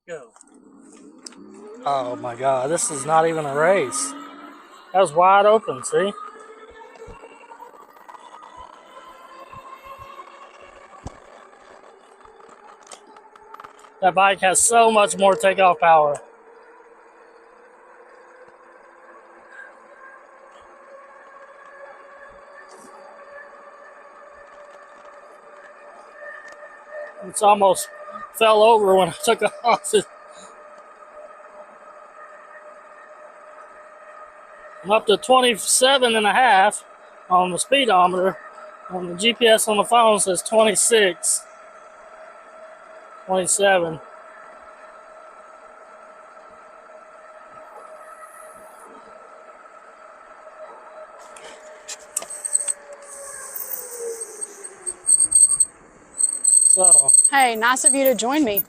Go. Oh my God, this is not even a race. That was wide open, see? That bike has so much more takeoff power. It's almost fell over when I took it off. I'm up to 27.5 on the speedometer. On the GPS on the phone says 26, 27. So, Hey, nice of you to join me.